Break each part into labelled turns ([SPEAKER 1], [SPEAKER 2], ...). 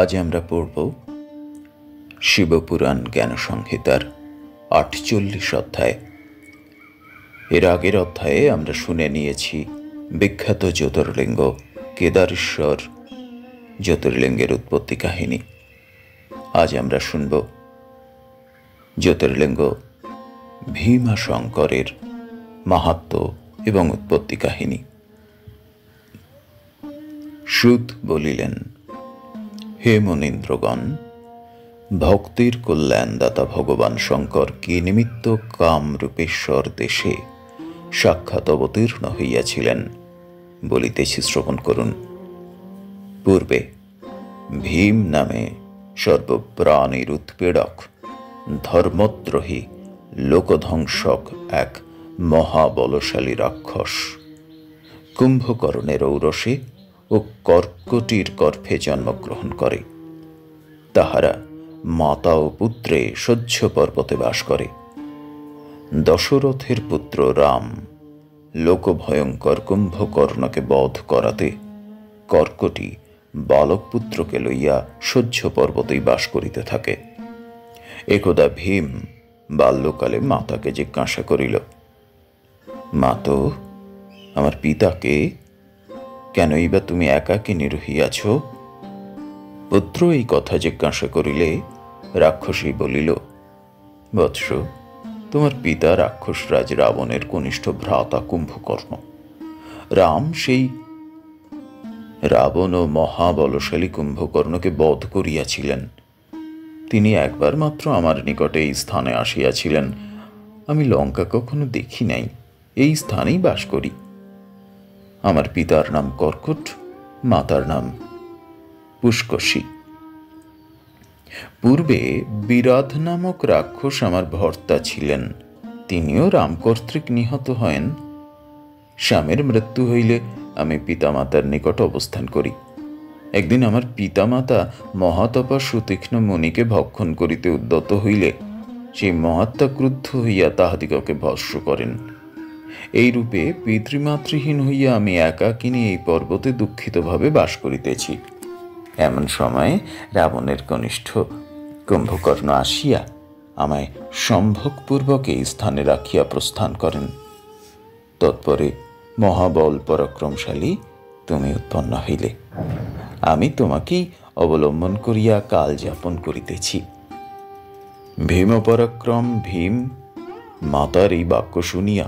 [SPEAKER 1] আজ আমরা পড়ব শিবপুরাণ জ্ঞান সংহিতার ৪৮ অধ্যায়। এর আগের অধ্যায়ে আমরা শুনে নিয়েছি বিখ্যাত জ্যোতির্লিঙ্গ কেদারেশ্বর জ্যোতির্লিঙ্গের উৎপত্তি কাহিনী। আজ আমরা শুনব জ্যোতির্লিঙ্গ ভীমাশঙ্করের মাহাত্ম্য এবং উৎপত্তি কাহিনী। সুত বলিলেন, হে মুনীন্দ্রগণ, ভক্তির কল্যাণদাতা ভগবান শঙ্কর কি নিমিত্ত কামরূপেশ্বর দেশে সাক্ষাৎ অবতীর্ণ হইয়াছিলেন বলিতেছি, শ্রবণ করুন। পূর্বে ভীম নামে সর্বপ্রাণীর উৎপীড়ক, ধর্মদ্রোহী, লোকধ্বংসক এক মহাবলশালী রাক্ষস কুম্ভকর্ণের ঔরসে ও কর্কটির গর্ভে জন্মগ্রহণ করে। তাহারা মাতা ও পুত্রে সহ্য পর্বতে বাস করে। দশরথের পুত্র রাম লোকভয়ঙ্কর কুম্ভকর্ণকে বধ করাতে কর্কটি বালক পুত্রকে লইয়া সহ্য পর্বতেই বাস করিতে থাকে। একদা ভীম বাল্যকালে মাতাকে জিজ্ঞাসা করিল, মাত, আমার পিতাকে কেনই বা তুমি একাকিনী রহিয়াছ? পুত্র এই কথা জিজ্ঞাসা করিলে রাক্ষসী বলিল, বৎস, তোমার পিতা রাক্ষসরাজ রাবণের কনিষ্ঠ ভ্রাতা কুম্ভকর্ণ। রাম সেই রাবণ ও মহাবলশালী কুম্ভকর্ণকে বধ করিয়াছিলেন। তিনি একবার মাত্র আমার নিকটে এই স্থানে আসিয়াছিলেন। আমি লঙ্কা কখনো দেখি নাই, এই স্থানেই বাস করি। আমার পিতার নাম কর্কট, মাতার নাম পুষ্কসী। পূর্বে বিরাধ নামক রাক্ষস আমার ভর্তা ছিলেন। তিনিও রাম কর্তৃক নিহত হয়েন। স্বামীর মৃত্যু হইলে আমি পিতামাতার নিকট অবস্থান করি। একদিন আমার পিতামাতা মহাতপা সুতীক্ষ্ণ মুনিকে ভক্ষণ করিতে উদ্যত হইলে সেই মহাত্মা ক্রুদ্ধ হইয়া তাহাদিগকে ভস্ম করেন। এইরূপে পিতৃমাতৃহীন হইয়া আমি একাকিনী এই পর্বতে দুঃখিতভাবে বাস করিতেছি। এমন সময়ে রাবণের কনিষ্ঠ কুম্ভকর্ণ আসিয়া আমায় সম্ভোগপূর্বক এই স্থানে রাখিয়া প্রস্থান করেন। তৎপরে মহাবল পরাক্রমশালী তুমি উৎপন্ন হইলে। আমি তোমাকেই অবলম্বন করিয়া কাল যাপন করিতেছি। ভীম পরাক্রম ভীম মাতার এই বাক্য শুনিয়া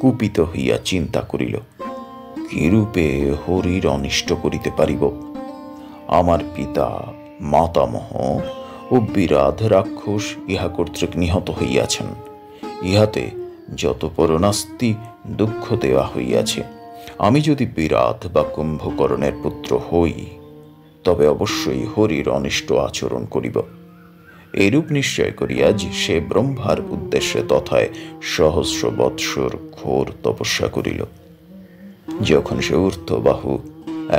[SPEAKER 1] কুপিত হইয়া চিন্তা করিল, কিরূপে হরির অনিষ্ট করিতে পারিব? আমার পিতা, মাতামহ ও বিরাধ রাক্ষস ইহা কর্তৃক নিহত হইয়াছেন। ইহাতে যত পরনাস্তি দুঃখ দেওয়া হইয়াছে। আমি যদি বিরাধ বা কুম্ভকর্ণের পুত্র হই, তবে অবশ্যই হরির অনিষ্ট আচরণ করিব। এইরূপ নিশ্চয় করিয়া যে সে ব্রহ্মার উদ্দেশ্যে তথায় সহস্র বৎসর ঘোর তপস্যা করিল। যখন সে ঊর্ধ্ববাহু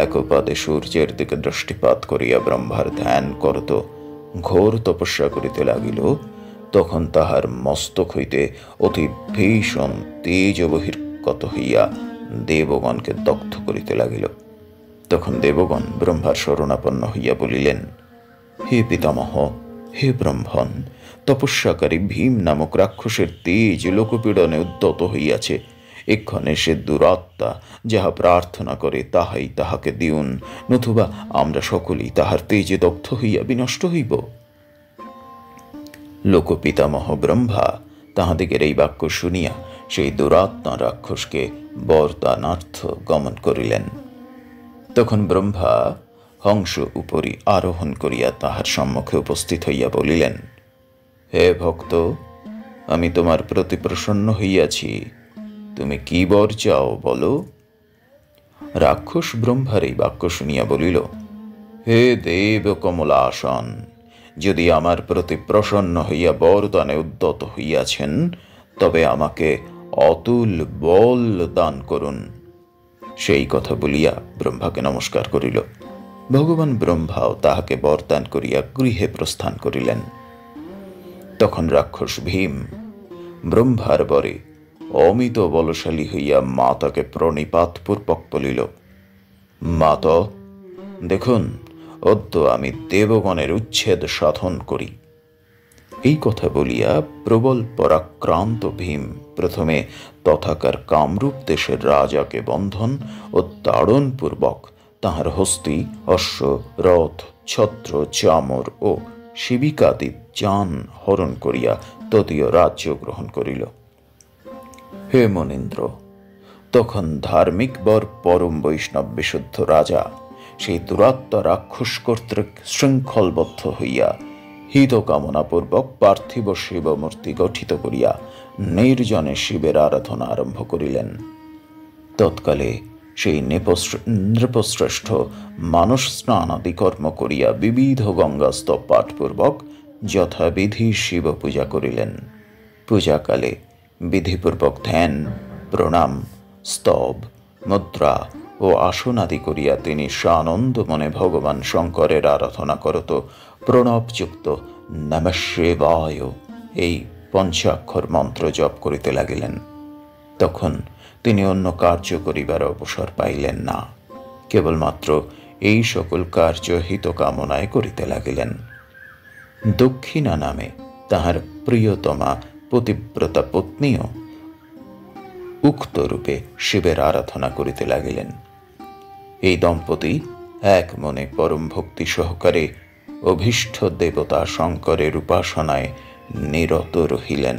[SPEAKER 1] একপাদে সূর্যের দিকে দৃষ্টিপাত করিয়া ব্রহ্মার ধ্যান করত, ঘোর তপস্যা করিতে লাগিল, তখন তাহার মস্তক হইতে অতি ভীষণ তেজ বহির্গত হইয়া দেবগণকে দগ্ধ করিতে লাগিল। তখন দেবগণ ব্রহ্মার শরণাপন্ন হইয়া বলিলেন, হে পিতামহ, হে ব্রহ্মণ, তপস্যাকারী ভীম নামক রাক্ষসের তেজ লোকপীড়নে উদ্যত হইয়াছে। এক্ষণে সে দুরাত্মা যাহা প্রার্থনা করে তাহাই তাহাকে দিউন, নতুবা আমরা সকলেই তাহার তেজে দগ্ধ হইয়া বিনষ্ট হইব। লোকপিতামহ ব্রহ্মা তাহাদিগের এই বাক্য শুনিয়া সেই দুরাত্মা রাক্ষসকে বরদানার্থ গমন করিলেন। তখন ব্রহ্মা হংস উপরি আরোহণ করিয়া তাহার সম্মুখে উপস্থিত হইয়া বলিলেন, হে ভক্ত, আমি তোমার প্রতি প্রসন্ন হইয়াছি। তুমি কি বর চাও বলো? রাক্ষস ব্রহ্মার এই বাক্য শুনিয়া বলিল, হে দেব কমলাসন, যদি আমার প্রতি প্রসন্ন হইয়া বরদানে উদ্যত হইয়াছেন, তবে আমাকে অতুল বল দান করুন। সেই কথা বলিয়া ব্রহ্মাকে নমস্কার করিল। ভগবান ব্রহ্মাও তাহাকে বরদান করিয়া গৃহে প্রস্থান করিলেন। তখন রাক্ষস ভীম ব্রহ্মার বরে অমিত বলশালী হইয়া মাতাকে প্রণিপাতপূর্বক বলিল, মাতা, দেখুন, অদ্য আমি দেবগণের উচ্ছেদ সাধন করি। এই কথা বলিয়া প্রবল পরাক্রান্ত ভীম প্রথমে তথাকার কামরূপ দেশের রাজাকে বন্ধন ও তাড়নপূর্বক তাহার হস্তি, অশ্ব, রথ, ছত্র, চামর ও শিবিকাদি যান হরণ করিয়া তদীয় রাজ্য গ্রহণ করিল। হে মনীন্দ্র, তখন ধার্মিক বর পরম বৈষ্ণব বিশুদ্ধ রাজা সেই দুরাত্মা রাক্ষস কর্তৃক শৃঙ্খলবদ্ধ হইয়া হিত কামনাপূর্বক পার্থিব শিবমূর্তি গঠিত করিয়া নির্জনে শিবের আরাধনা আরম্ভ করিলেন। তৎকালে সেই নৃপশ্রেষ্ঠ মানস স্নান আদি কর্ম করিয়া বিবিধ গঙ্গাস্তব পাঠপূর্বক যথাবিধি শিব পূজা করিলেন। পূজাকালে বিধিপূর্বক ধ্যান, প্রণাম, স্তব, মুদ্রা ও আসন আদি করিয়া তিনি সানন্দ মনে ভগবান শঙ্করের আরাধনা করত প্রণবযুক্ত নমঃ শিবায় এই পঞ্চাক্ষর মন্ত্র জপ করিতে লাগিলেন। তখন তিনি অন্য কার্য করিবার অবসর পাইলেন না, কেবলমাত্র এই সকল কার্য হিত কামনায় করিতে লাগিলেন। দক্ষিণা নামে তাহার প্রিয়তমা পতিব্রতা পত্নীও উক্ত রূপে শিবের আরাধনা করিতে লাগিলেন। এই দম্পতি এক মনে পরম ভক্তি সহকারে অভীষ্ট দেবতা শঙ্করের উপাসনায় নিরত রহিলেন।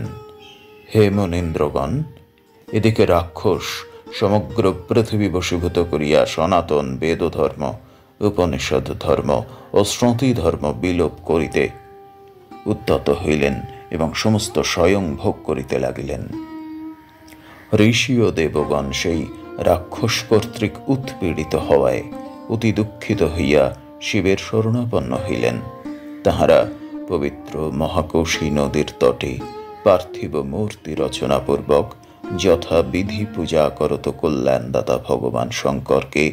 [SPEAKER 1] হে মনীন্দ্রগণ, এদিকে রাক্ষস সমগ্র পৃথিবী বশীভূত করিয়া সনাতন বেদ ধর্ম, উপনিষদ ধর্ম ও শ্রুতি ধর্ম বিলোপ করিতে উদ্যত হইলেন এবং সমস্ত স্বয়ং ভোগ করিতে লাগিলেন। ঋষি ও দেবগণ সেই রাক্ষস কর্তৃক উৎপীড়িত হওয়ায় অতি দুঃখিত হইয়া শিবের শরণাপন্ন হইলেন। তাহারা পবিত্র মহাকৌশী নদীর তটে পার্থিব মূর্তি রচনাপূর্বক যথাবিধি পূজা করত কল্যাণদাতা ভগবান শঙ্করকে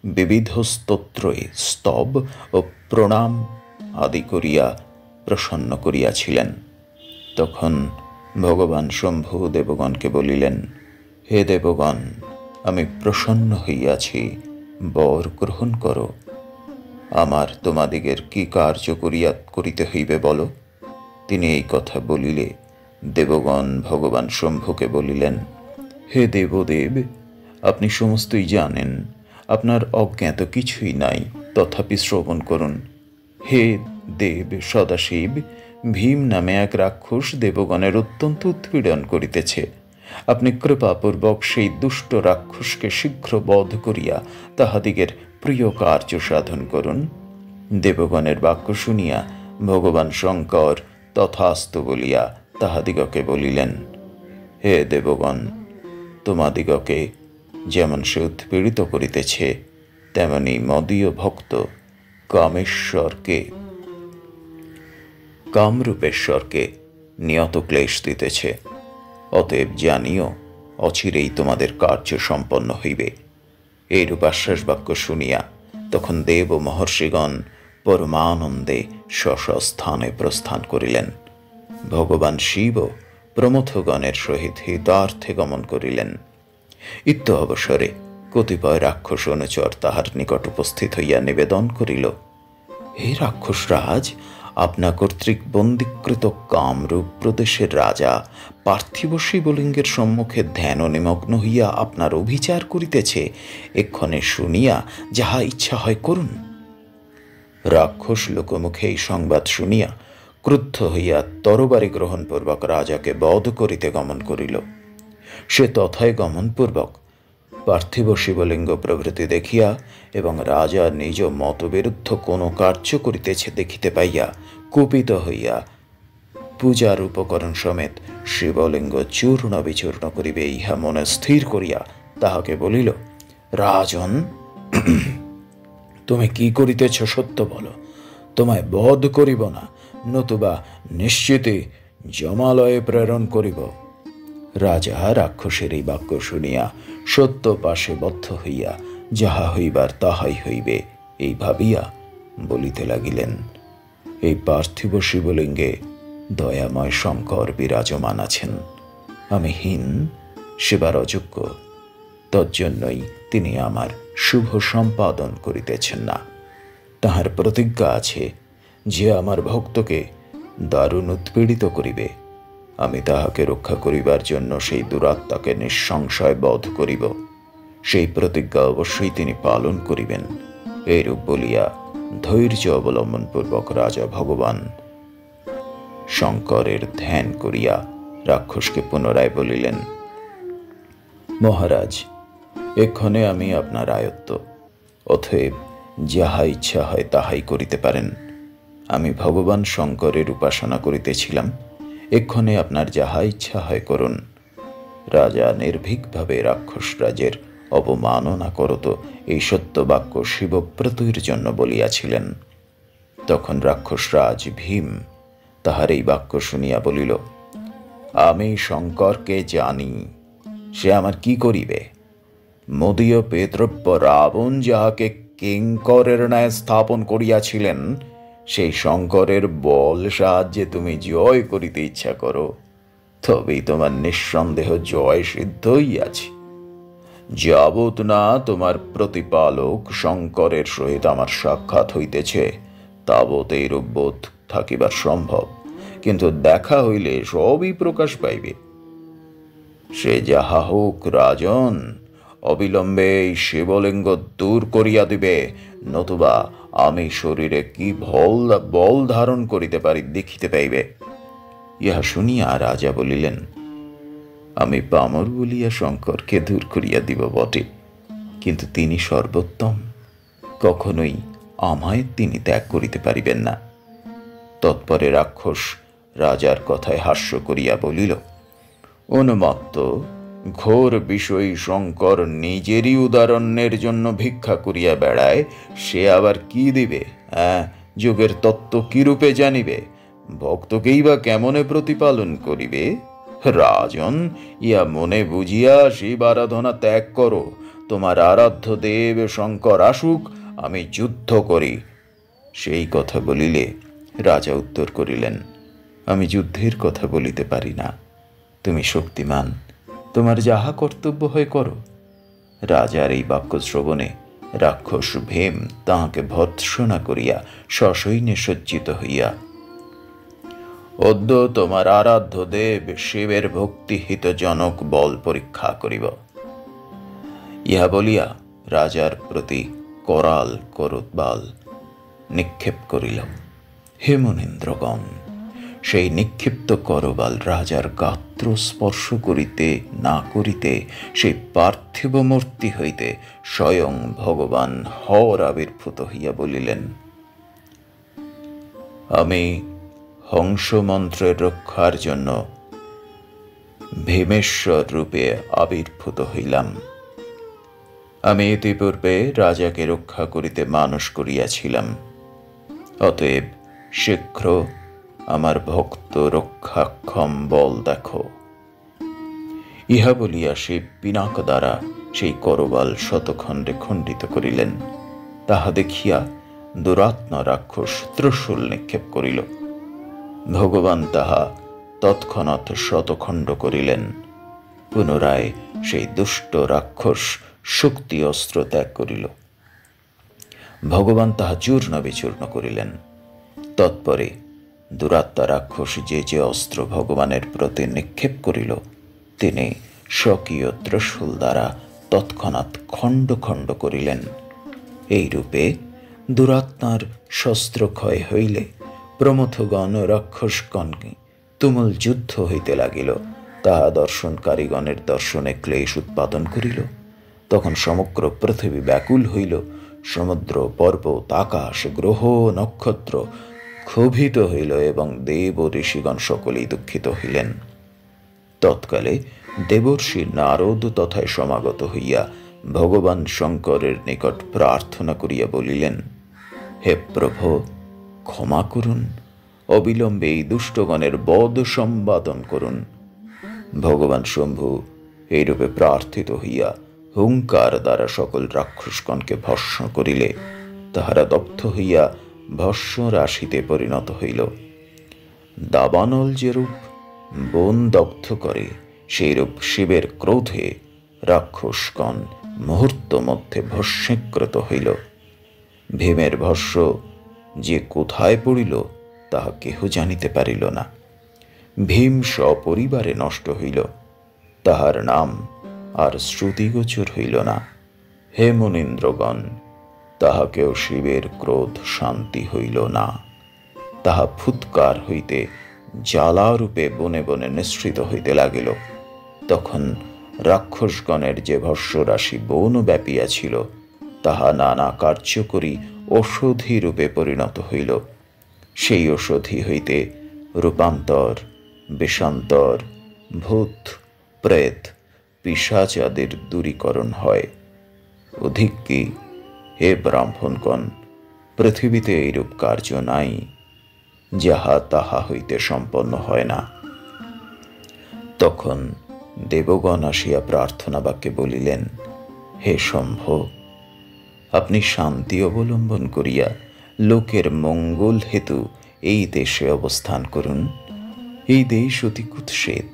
[SPEAKER 1] বিবিধ স্তোত্রে স্তব ও প্রণাম আদি করিয়া প্রসন্ন করিয়াছিলেন। তখন ভগবান শম্ভু দেবগণকে বলিলেন, হে দেবগণ, আমি প্রসন্ন হইয়াছি, বর গ্রহণ করো। আমার তোমাদিগের কি কার্য করিতে হইবে বলো। তিনি এই কথা বলিলে দেবগণ ভগবান শম্ভুকে বলিলেন, হে দেবদেব, আপনি সমস্তই জানেন, আপনার অজ্ঞাত কিছুই নাই, তথাপি শ্রবণ করুন। হে দেব সদাশিব, ভীম নামে এক রাক্ষস দেবগণের অত্যন্ত উৎপীড়ন করিতেছে। আপনি কৃপাপূর্বক সেই দুষ্ট রাক্ষসকে শীঘ্র বধ করিয়া তাহাদিগের প্রিয় কার্য সাধন করুন। দেবগণের বাক্য শুনিয়া ভগবান শঙ্কর তথাস্তু বলিয়া তাহাদিগকে বলিলেন, হে দেবগণ, তোমাদিগকে যেমন সে উৎপীড়িত করিতেছে, তেমনি মদীয় ভক্ত কামরূপেশ্বরকে নিয়ত ক্লেশ দিতেছে। অতএব জানিও, অচিরেই তোমাদের কার্য সম্পন্ন হইবে। এইরূপ আশ্বাস বাক্য শুনিয়া তখন দেব ও মহর্ষিগণ পরমানন্দে স্বস্থানে প্রস্থান করিলেন। ভগবান শিব প্রমথগণের সহিত হিতার্থে গমন করিলেন। ইত্য অবসরে কতিপয় রাক্ষস অনুচর তাহার নিকট উপস্থিত হইয়া নিবেদন করিল, হে রাক্ষসরাজ, আপনা কর্তৃক বন্দীকৃত কামরূপ প্রদেশের রাজা পার্থিব শিবলিঙ্গের সম্মুখে ধ্যান নিমগ্ন হইয়া আপনার অভিচার করিতেছে। এক্ষণে শুনিয়া যাহা ইচ্ছা হয় করুন। রাক্ষস লোকমুখে এই সংবাদ শুনিয়া ক্রুদ্ধ হইয়া তরবারি গ্রহণপূর্বক রাজাকে বধ করিতে গমন করিল। সে তথায় গমনপূর্বক পার্থিব শিবলিঙ্গ প্রভৃতি দেখিয়া এবং রাজা নিজ মতবিরুদ্ধ কোনো কার্য করিতেছে দেখিতে পাইয়া কুপিত হইয়া পূজার উপকরণ সমেত শিবলিঙ্গ চূর্ণ বিচূর্ণ করিবে ইহা মনে স্থির করিয়া তাহাকে বলিল, রাজন, তুমি কি করিতেছ সত্য বলো, তোমায় বধ করিব না, নতুবা নিশ্চিতে যমালয়ে প্রেরণ করিব। রাজা রাক্ষসের এই বাক্য শুনিয়া সত্য পাশে বদ্ধ হইয়া যাহা হইবার তাহাই হইবে এই ভাবিয়া বলিতে লাগিলেন, এই পার্থিব শিবলিঙ্গে দয়াময় শঙ্কর বিরাজমান আছেন। আমি হীন, সেবার অযোগ্য, তজ্জন্যই তিনি আমার শুভ সম্পাদন করিতেছেন না। তাহার প্রতিজ্ঞা আছে যে আমার ভক্তকে দারুণ উৎপীড়িত করিবে, আমি তাহাকে রক্ষা করিবার জন্য সেই দুরাত্মাকে নিঃসংশয় বধ করিব। সেই প্রতিজ্ঞা অবশ্যই তিনি পালন করিবেন। এইরূপ বলিয়া ধৈর্য অবলম্বনপূর্বক রাজা ভগবান শঙ্করের ধ্যান করিয়া রাক্ষসকে পুনরায় বলিলেন, মহারাজ, এক্ষণে আমি আপনার আয়ত্ত, অতএব যাহা ইচ্ছা হয় তাহাই করিতে পারেন। আমি ভগবান শঙ্করের উপাসনা করিতেছিলাম, এক্ষণে আপনার যাহা ইচ্ছা হয় করুন। রাজা নির্ভীকভাবে রাক্ষসরাজের অবমাননা করত এই সত্য বাক্য শিবপ্রতুর জন্য বলিয়াছিলেন। তখন রাক্ষসরাজ ভীম তাহার এই বাক্য শুনিয়া বলিল, আমি শঙ্করকে জানি, সে আমার কি করিবে? মদীয় পেতৃব্য রাবণ যাহাকে কিঙ্করের ন্যায় স্থাপন করিয়াছিলেন, সেই শঙ্করের বল সাহায্যে তুমি জয় করিতে ইচ্ছা করো, তবেই তোমার নিঃসন্দেহ জয় সিদ্ধ হইয়াছে। যাবৎ না তোমার প্রতিপালক শঙ্করের সহিত আমার সাক্ষাৎ হইতেছে, তাবৎ এইরূপ বোধ থাকিবার সম্ভব, কিন্তু দেখা হইলে সবই প্রকাশ পাইবে। সে যাহা হোক রাজন, অবিলম্বে এই শিবলিঙ্গ দূর করিয়া দিবে, নতুবা আমি শরীরে কি বল ধারণ করিতে পারি দেখিতে পাইবে। ইহা শুনিয়া রাজা বলিলেন, আমি পামর বলিয়া শঙ্করকে দূর করিয়া দিব বটে, কিন্তু তিনি সর্বোত্তম, কখনোই আমায় তিনি ত্যাগ করিতে পারিবেন না। তৎপরে রাক্ষস রাজার কথায় হাস্য করিয়া বলিল, উন্মত্ত ঘোর বিষয়ী শঙ্কর নিজেরই উদাহরণের জন্য ভিক্ষা করিয়া বেড়ায়, সে আবার কি দিবে? যোগের তত্ত্ব কিরূপে জানিবে? ভক্তকেই বা কেমনে প্রতিপালন করিবে? রাজন, ইয়া মনে বুঝিয়া শিব আরাধনা ত্যাগ করো। তোমার আরাধ্য দেব শঙ্কর আসুক, আমি যুদ্ধ করি। সেই কথা বলিলে রাজা উত্তর করিলেন, আমি যুদ্ধের কথা বলিতে পারি না। তুমি শক্তিমান, তোমার যাহা কর্তব্য হয় করো। রাজার এই বাক্য শ্রবণে রাক্ষস ভীম তাহাকে ভর্ৎসনা করিয়া সসৈন্যে সজ্জিত হইয়া, অদ্য তোমার আরাধ্য দেব শিবের ভক্তিহিতজনক বল পরীক্ষা করিব, ইহা বলিয়া রাজার প্রতি করাল করতবাল নিক্ষেপ করিল। হে মুনীন্দ্রগণ, সেই নিক্ষিপ্ত করবাল রাজার গাত্র স্পর্শ করিতে না করিতে সেই পার্থিব মূর্তি হইতে স্বয়ং ভগবান হর আবির্ভূত হইয়া বলিলেন, আমি হংস মন্ত্রের রক্ষার জন্য ভীমেশ্বর রূপে আবির্ভূত হইলাম। আমি ইতিপূর্বে রাজাকে রক্ষা করিতে মানস করিয়াছিলাম, অতএব শীঘ্র আমার ভক্ত রক্ষাক্ষম বল দেখো। ইহা বলিয়া শিব পিনাক দ্বারা সেই করবাল শতখণ্ডে খণ্ডিত করিলেন। তাহা দেখিয়া দুরাত্মা রাক্ষস ত্রিশূল নিক্ষেপ করিল। ভগবান তাহা তৎক্ষণাৎ শতখণ্ড করিলেন। পুনরায় সেই দুষ্ট রাক্ষস শক্তি অস্ত্র ত্যাগ করিল। ভগবান তাহা চূর্ণ বিচূর্ণ করিলেন। তৎপরে দুরাত্মা রাক্ষস যে অস্ত্র ভগবানের প্রতি নিক্ষেপ করিল, তিনি স্বকীয় ত্রিশূল দ্বারা তৎক্ষণাৎ খণ্ড খণ্ড করিলেন। এইরূপে দুরাত্মার শস্ত্রক্ষয় হইলে প্রমথগণ রাক্ষসগণকে তুমুল যুদ্ধ হইতে লাগিল। তাহা দর্শনকারীগণের দর্শনে ক্লেশ উৎপাদন করিল। তখন সমগ্র পৃথিবী ব্যাকুল হইল। সমুদ্র, পর্বত, আকাশ, গ্রহ, নক্ষত্র ক্ষোভিত হইল এবং দেব ও ঋষিগণ সকলেই দুঃখিত হইলেন। তৎকালে দেবর্ষি নারদ তথায় সমাগত হইয়া ভগবান শঙ্করের নিকট প্রার্থনা করিয়া বলিলেন, হে প্রভু, ক্ষমা করুন, অবিলম্বে এই দুষ্টগণের বধ সম্পাদন করুন। ভগবান শম্ভু এইরূপে প্রার্থিত হইয়া হুঙ্কার দ্বারা সকল রাক্ষসগণকে ভস্ম করিলে তাহারা দগ্ধ হইয়া ভস্ম রাশিতে পরিণত হইল। দাবানল যেরূপ বন দগ্ধ করে, সেইরূপ শিবের ক্রোধে রাক্ষসগণ মুহূর্ত মধ্যে ভস্মীকৃত হইল। ভীমের ভস্য যে কোথায় পড়িল তাহা কেহ জানিতে পারিল না। ভীম সপরিবারে নষ্ট হইল, তাহার নাম আর শ্রুতিগোচর হইল না। হে মুনীন্দ্রগণ, তাহাকেও শিবের ক্রোধ শান্তি হইল না। তাহা ফুৎকার হইতে জ্বালারূপে বনে বনে নিঃসৃত হইতে লাগিল। তখন রাক্ষসগণের যে ভস্যরাশি বন ব্যাপিয়াছিল তাহা নানা কার্যকরী ঔষধি রূপে পরিণত হইল। সেই ঔষধি হইতে রূপান্তর, বিষান্তর, ভূত, প্রেত, পিশাচ আদির দূরীকরণ হয়। অধিক কি, হে ব্রাহ্মণগণ, পৃথিবীতে এইরূপ কার্য নাই, যাহা তাহা হইতে সম্পন্ন হয় না। তখন দেবগণ আসিয়া প্রার্থনা বাক্যে বলিলেন, হে শম্ভ, আপনি শান্তি অবলম্বন করিয়া লোকের মঙ্গল হেতু এই দেশে অবস্থান করুন। এই দেশ অতি কুৎসিত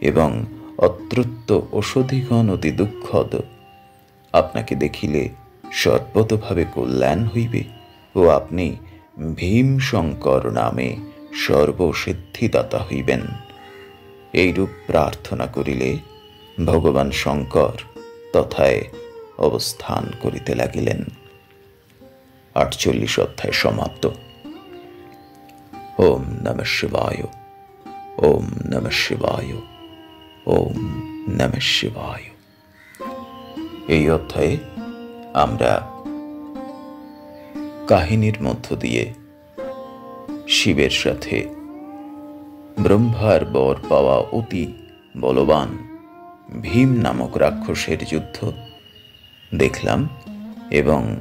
[SPEAKER 1] এবং অত্রত্য ঔষধিগণ অতি দুঃখদ। আপনাকে দেখিলে সর্বতভাবে কল্যাণ হইবে ও আপনি ভীম শঙ্কর নামে সর্বসিদ্ধিদাতা হইবেন। এইরূপ প্রার্থনা করিলে ভগবান শঙ্কর তথায় অবস্থান করিতে লাগিলেন। 48 অধ্যায় সমাপ্ত। ওম নমঃ শিবায়, ওম নমঃ শিবায়, ওম নমঃ শিবায়। এই অধ্যায়ে আমরা কাহিনীর মধ্য দিয়ে শিবের সাথে ব্রহ্মার বর পাওয়া অতি বলবান ভীম নামক রাক্ষসের যুদ্ধ দেখলাম এবং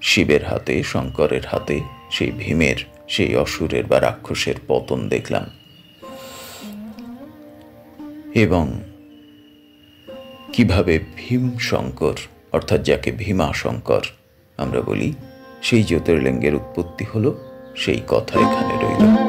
[SPEAKER 1] শিবের হাতে, শঙ্করের হাতে সেই ভীমের, সেই অসুরের বা রাক্ষসের পতন দেখলাম এবং কিভাবে ভীম শঙ্কর, অর্থাৎ যাকে ভীমা শঙ্কর আমরা বলি, সেই জ্যোতির্লিঙ্গের উৎপত্তি হলো, সেই কথা এখানে রইল।